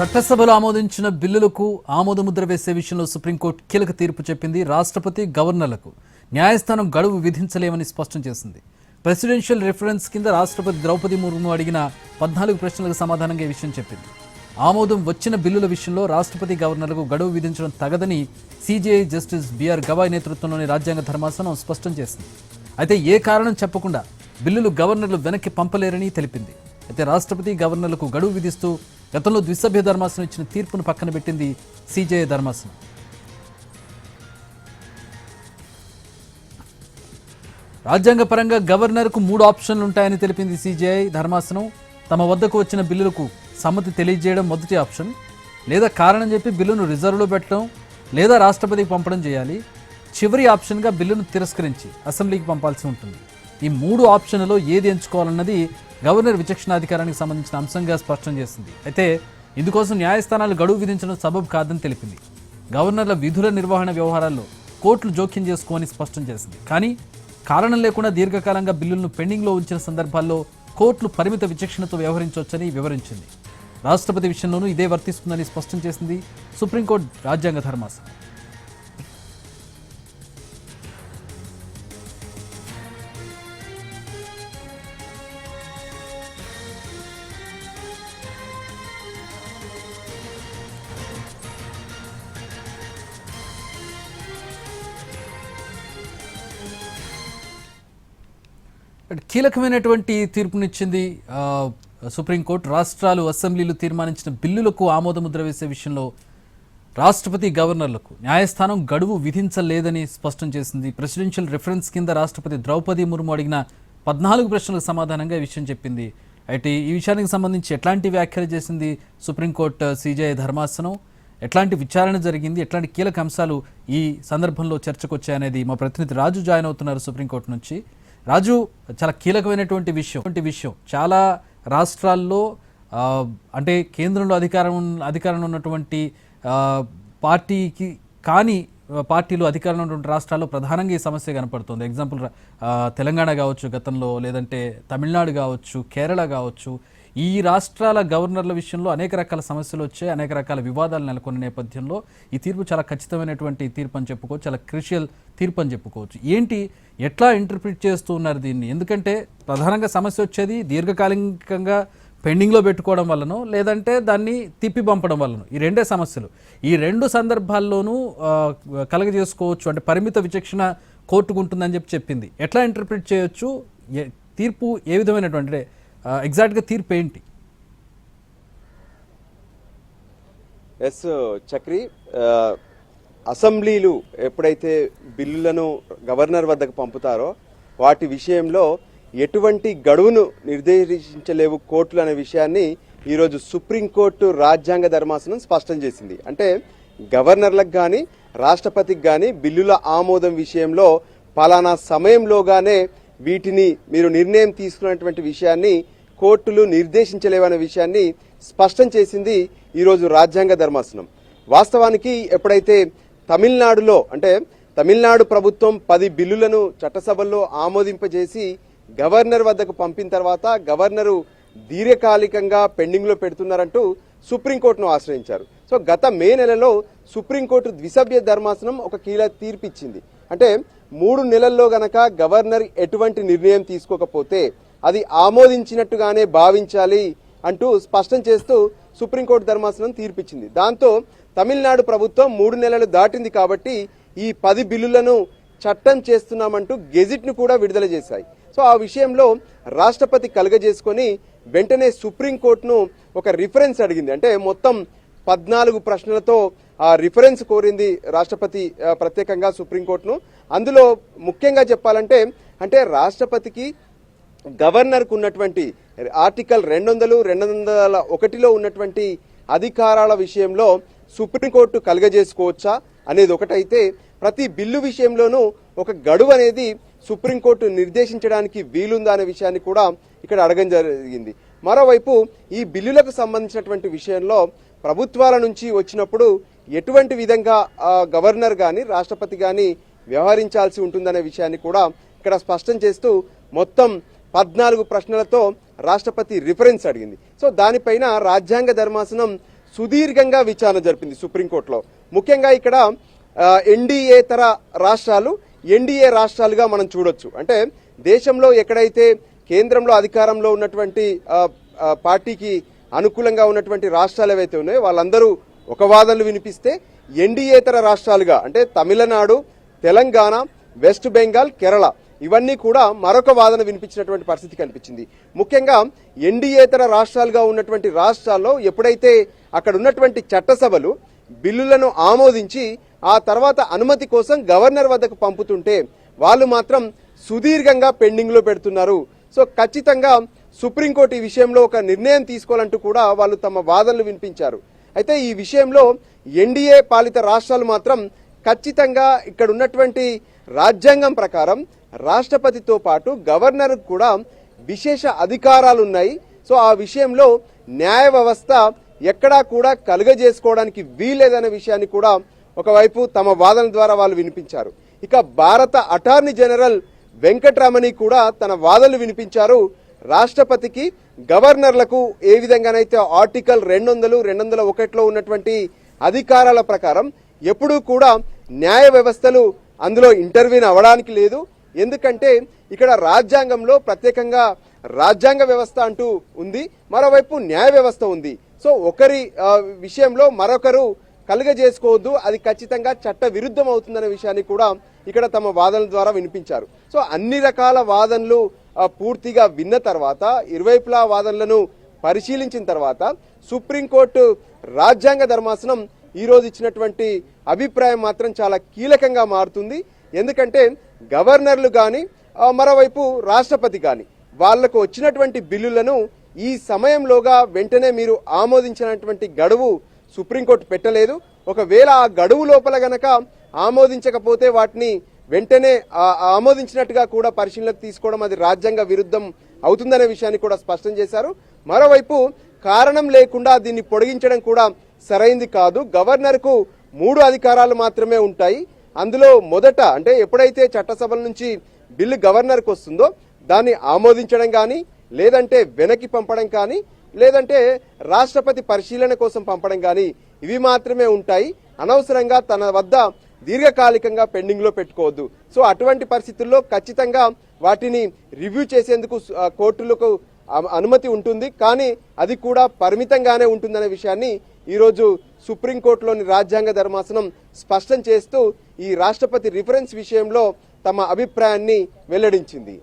చట్టసభలో ఆమోదించిన బిల్లులకు ఆమోదముద్ర వేసే విషయంలో సుప్రీంకోర్టు కీలక తీర్పు చెప్పింది. రాష్ట్రపతి గవర్నర్లకు న్యాయస్థానం గడువు విధించలేమని స్పష్టం చేసింది. ప్రెసిడెన్షియల్ రిఫరెన్స్ కింద రాష్ట్రపతి ద్రౌపది ముర్ము అడిగిన 14 ప్రశ్నలకు సమాధానంగా ఈ విషయం చెప్పింది. ఆమోదం వచ్చిన బిల్లుల విషయంలో రాష్ట్రపతి గవర్నర్లకు గడువు విధించడం తగదని సిజేఐ జస్టిస్ బిఆర్ గవాయ్ నేతృత్వంలోని రాజ్యాంగ ధర్మాసనం స్పష్టం చేసింది. అయితే ఏ కారణం చెప్పకుండా బిల్లులు గవర్నర్లు వెనక్కి పంపలేరని తెలిపింది. అయితే రాష్ట్రపతి గవర్నర్లకు గడువు విధిస్తూ గతంలో ద్విసభ్య ధర్మాసనం ఇచ్చిన తీర్పును పక్కన పెట్టింది సిజేఐ ధర్మాసనం. రాజ్యాంగపరంగా గవర్నర్కు 3 ఆప్షన్లు ఉంటాయని తెలిపింది సిజేఐ ధర్మాసనం. తమ వద్దకు వచ్చిన బిల్లులకు సమ్మతి తెలియజేయడం మొదటి ఆప్షన్, లేదా కారణం చెప్పి బిల్లును రిజర్వ్లో పెట్టడం, లేదా రాష్ట్రపతికి పంపడం చేయాలి. చివరి ఆప్షన్గా బిల్లును తిరస్కరించి అసెంబ్లీకి పంపాల్సి ఉంటుంది. ఈ 3 ఆప్షన్లలో ఏది ఎంచుకోవాలన్నది గవర్నర్ విచక్షణాధికారానికి సంబంధించిన అంశంగా స్పష్టం చేసింది. అయితే ఇందుకోసం న్యాయస్థానాలు గడువు విధించడం సబబు కాదని తెలిపింది. గవర్నర్ల విధుల నిర్వహణ వ్యవహారాల్లో కోర్టులు జోక్యం చేసుకోమని స్పష్టం చేసింది. కానీ కారణం లేకుండా దీర్ఘకాలంగా బిల్లులను పెండింగ్లో ఉంచిన సందర్భాల్లో కోర్టులు పరిమిత విచక్షణతో వ్యవహరించవచ్చని వివరించింది. రాష్ట్రపతి విషయంలోనూ ఇదే వర్తిస్తుందని స్పష్టం చేసింది సుప్రీంకోర్టు రాజ్యాంగ ధర్మాసనం. కీలకమైనటువంటి తీర్పునిచ్చింది సుప్రీంకోర్టు. రాష్ట్రాలు అసెంబ్లీలు తీర్మానించిన బిల్లులకు ఆమోదముద్ర వేసే విషయంలో రాష్ట్రపతి గవర్నర్లకు న్యాయస్థానం గడువు విధించలేదని స్పష్టం చేసింది. ప్రెసిడెన్షియల్ రిఫరెన్స్ కింద రాష్ట్రపతి ద్రౌపది ముర్ము అడిగిన 14 ప్రశ్నలకు సమాధానంగా ఈ విషయం చెప్పింది. అయితే ఈ విషయానికి సంబంధించి ఎట్లాంటి వ్యాఖ్యలు చేసింది సుప్రీంకోర్టు సిజేఐ ధర్మాసనం, ఎట్లాంటి విచారణ జరిగింది, ఎట్లాంటి కీలక అంశాలు ఈ సందర్భంలో చర్చకు వచ్చాయనేది మా ప్రతినిధి రాజు జాయిన్ అవుతున్నారు సుప్రీంకోర్టు నుంచి. రాజు, చాలా కీలకమైనటువంటి విషయం చాలా రాష్ట్రాల్లో అంటే కేంద్రంలో అధికారంలో ఉన్నటువంటి పార్టీకి కానీ పార్టీలు అధికారంలో ఉన్నటువంటి రాష్ట్రాల్లో ప్రధానంగా ఈ సమస్య కనపడుతుంది. ఎగ్జాంపుల్ తెలంగాణ కావచ్చు గతంలో, లేదంటే తమిళనాడు కావచ్చు, కేరళ కావచ్చు. ఈ రాష్ట్రాల గవర్నర్ల విషయంలో అనేక రకాల సమస్యలు వచ్చాయి, అనేక రకాల వివాదాలు నెలకొన్న నేపథ్యంలో ఈ తీర్పు చాలా ఖచ్చితమైనటువంటి తీర్పు అని చెప్పుకోవచ్చు, చాలా క్రిషియల్ తీర్పు అని చెప్పుకోవచ్చు. ఏంటి, ఎట్లా ఇంటర్ప్రిట్ చేస్తూ ఉన్నారు దీన్ని? ఎందుకంటే ప్రధానంగా సమస్య వచ్చేది దీర్ఘకాలికంగా పెండింగ్లో పెట్టుకోవడం వల్లనో, లేదంటే దాన్ని తిప్పి పంపడం వల్లనో. ఈ రెండే సమస్యలు. ఈ 2 సందర్భాల్లోనూ కలగజేసుకోవచ్చు, అంటే పరిమిత విచక్షణ కోర్టుకు ఉంటుందని చెప్పింది. ఎట్లా ఇంటర్ప్రిట్ చేయొచ్చు? తీర్పు ఏ విధమైనటువంటి ఎగ్జాక్ట్గా తీర్పు ఏంటి? ఎస్ చక్రి, అసెంబ్లీలు ఎప్పుడైతే బిల్లులను గవర్నర్ వద్దకు పంపుతారో వాటి విషయంలో ఎటువంటి గడువును నిర్దేశించలేవు కోర్టులు అనే విషయాన్ని ఈరోజు సుప్రీంకోర్టు రాజ్యాంగ ధర్మాసనం స్పష్టం చేసింది. అంటే గవర్నర్లకు కానీ రాష్ట్రపతికి కానీ బిల్లుల ఆమోదం విషయంలో పలానా సమయంలోగానే వీటిని మీరు నిర్ణయం తీసుకున్నటువంటి విషయాన్ని కోర్టులు నిర్దేశించలేవనే విషయాన్ని స్పష్టం చేసింది ఈరోజు రాజ్యాంగ ధర్మాసనం. వాస్తవానికి ఎప్పుడైతే తమిళనాడులో, అంటే తమిళనాడు ప్రభుత్వం 10 బిల్లులను చట్టసభల్లో ఆమోదింపజేసి గవర్నర్ వద్దకు పంపిన తర్వాత గవర్నరు దీర్ఘకాలికంగా పెండింగ్లో పెడుతున్నారంటూ సుప్రీంకోర్టును ఆశ్రయించారు. సో గత మే నెలలో సుప్రీంకోర్టు ద్విసభ్య ధర్మాసనం ఒక కీలక తీర్పు ఇచ్చింది. అంటే 3 నెలల్లో గనక గవర్నర్ ఎటువంటి నిర్ణయం తీసుకోకపోతే అది ఆమోదించినట్టుగానే భావించాలి అంటూ స్పష్టం చేస్తూ సుప్రీంకోర్టు ధర్మాసనం తీర్పిచ్చింది. దాంతో తమిళనాడు ప్రభుత్వం 3 నెలలు దాటింది కాబట్టి ఈ 10 బిల్లులను చట్టం చేస్తున్నామంటూ గెజిట్ను కూడా విడుదల చేశాయి. సో ఆ విషయంలో రాష్ట్రపతి కలుగజేసుకొని వెంటనే సుప్రీంకోర్టును ఒక రిఫరెన్స్ అడిగింది. అంటే మొత్తం 14 ప్రశ్నలతో ఆ రిఫరెన్స్ కోరింది రాష్ట్రపతి ప్రత్యేకంగా సుప్రీంకోర్టును. అందులో ముఖ్యంగా చెప్పాలంటే, అంటే రాష్ట్రపతికి గవర్నర్కు ఉన్నటువంటి ఆర్టికల్ 200, 201లో ఉన్నటువంటి అధికారాల విషయంలో సుప్రీంకోర్టు కలుగజేసుకోవచ్చా అనేది ఒకటైతే, ప్రతి బిల్లు విషయంలోనూ ఒక గడువు అనేది సుప్రీంకోర్టు నిర్దేశించడానికి వీలుందా అనే విషయాన్ని కూడా ఇక్కడ అడగడం జరిగింది. మరోవైపు ఈ బిల్లులకు సంబంధించినటువంటి విషయంలో ప్రభుత్వాల నుంచి వచ్చినప్పుడు ఎటువంటి విధంగా గవర్నర్ కానీ రాష్ట్రపతి కానీ వ్యవహరించాల్సి ఉంటుందనే విషయాన్ని కూడా ఇక్కడ స్పష్టం చేస్తూ మొత్తం 14 ప్రశ్నలతో రాష్ట్రపతి రిఫరెన్స్ అడిగింది. సో దానిపైన రాజ్యాంగ ధర్మాసనం సుదీర్ఘంగా విచారణ జరిపింది సుప్రీంకోర్టులో. ముఖ్యంగా ఇక్కడ ఎన్డీఏతర రాష్ట్రాలు ఎన్డీఏ రాష్ట్రాలుగా మనం చూడొచ్చు. అంటే దేశంలో ఎక్కడైతే కేంద్రంలో అధికారంలో ఉన్నటువంటి పార్టీకి అనుకూలంగా ఉన్నటువంటి రాష్ట్రాలు ఏవైతే ఉన్నాయో వాళ్ళందరూ ఒక వాదనలు వినిపిస్తే, ఎన్డీఏతర రాష్ట్రాలుగా అంటే తమిళనాడు, తెలంగాణ, వెస్ట్ బెంగాల్, కేరళ ఇవన్నీ కూడా మరొక వాదన వినిపించినటువంటి పరిస్థితి కనిపించింది. ముఖ్యంగా ఎన్డీఏతర రాష్ట్రాలుగా ఉన్నటువంటి రాష్ట్రాల్లో ఎప్పుడైతే అక్కడ ఉన్నటువంటి చట్టసభలు బిల్లులను ఆమోదించి ఆ తర్వాత అనుమతి కోసం గవర్నర్ వద్దకు పంపుతుంటే వాళ్ళు మాత్రం సుదీర్ఘంగా పెండింగ్ లో పెడుతున్నారు. సో ఖచ్చితంగా సుప్రీంకోర్టు ఈ విషయంలో ఒక నిర్ణయం తీసుకోవాలంటూ కూడా వాళ్ళు తమ వాదనలు వినిపించారు. అయితే ఈ విషయంలో ఎన్డీఏ పాలిత రాష్ట్రాలు మాత్రం ఖచ్చితంగా ఇక్కడ ఉన్నటువంటి రాజ్యాంగం ప్రకారం రాష్ట్రపతితో పాటు గవర్నర్ కూడా విశేష అధికారాలు ఉన్నాయి. సో ఆ విషయంలో న్యాయ వ్యవస్థ ఎక్కడా కూడా కలుగజేసుకోవడానికి వీలేదనే విషయాన్ని కూడా ఒకవైపు తమ వాదన ద్వారా వాళ్ళు వినిపించారు. ఇక భారత అటార్నీ జనరల్ వెంకట్రామణి కూడా తన వాదనలు వినిపించారు. రాష్ట్రపతికి గవర్నర్లకు ఏ విధంగానైతే ఆర్టికల్ 200, 201లో ఉన్నటువంటి అధికారాల ప్రకారం ఎప్పుడూ కూడా న్యాయ వ్యవస్థలు అందులో ఇంటర్వ్యూన్ అవ్వడానికి లేదు. ఎందుకంటే ఇక్కడ రాజ్యాంగంలో ప్రత్యేకంగా రాజ్యాంగ వ్యవస్థ అంటూ ఉంది, మరోవైపు న్యాయ వ్యవస్థ ఉంది. సో ఒకరి విషయంలో మరొకరు కలుగజేసుకోవద్దు, అది ఖచ్చితంగా చట్ట విరుద్ధం అవుతుందనే విషయాన్ని కూడా ఇక్కడ తమ వాదనల ద్వారా వినిపించారు. సో అన్ని రకాల వాదనలు పూర్తిగా విన్న తర్వాత, ఇరువైపులా వాదనలను పరిశీలించిన తర్వాత సుప్రీంకోర్టు రాజ్యాంగ ధర్మాసనం ఈ రోజు ఇచ్చినటువంటి అభిప్రాయం మాత్రం చాలా కీలకంగా మారుతుంది. ఎందుకంటే గవర్నర్లు కానీ మరోవైపు రాష్ట్రపతి కానీ వాళ్లకు వచ్చినటువంటి బిల్లులను ఈ సమయంలోగా వెంటనే మీరు ఆమోదించినటువంటి గడువు సుప్రీంకోర్టు పెట్టలేదు. ఒకవేళ ఆ గడువు లోపల గనక ఆమోదించకపోతే వాటిని వెంటనే ఆమోదించినట్టుగా కూడా పరిశీలనకు తీసుకోవడం అది రాజ్యాంగ విరుద్ధం అవుతుందనే విషయాన్ని కూడా స్పష్టం చేశారు. మరోవైపు కారణం లేకుండా దీన్ని పొడిగించడం కూడా సరైంది కాదు. గవర్నర్కు 3 అధికారాలు మాత్రమే ఉంటాయి. అందులో మొదట అంటే ఎప్పుడైతే చట్టసభల నుంచి బిల్లు గవర్నర్కు వస్తుందో దాన్ని ఆమోదించడం కానీ, లేదంటే వెనక్కి పంపడం కానీ, లేదంటే రాష్ట్రపతి పరిశీలన కోసం పంపడం కానీ ఇవి మాత్రమే ఉంటాయి. అనవసరంగా తన వద్ద దీర్ఘకాలికంగా పెండింగ్ లో పెట్టుకోవద్దు. సో అటువంటి పరిస్థితుల్లో ఖచ్చితంగా వాటిని రివ్యూ చేసేందుకు కోర్టులకు అనుమతి ఉంటుంది, కానీ అది కూడా పరిమితంగానే ఉంటుందనే విషయాన్ని ఈరోజు సుప్రీంకోర్టులోని రాజ్యాంగ ధర్మాసనం స్పష్టం చేస్తూ ఈ రాష్ట్రపతి రిఫరెన్స్ విషయంలో తమ అభిప్రాయాన్ని వెల్లడించింది.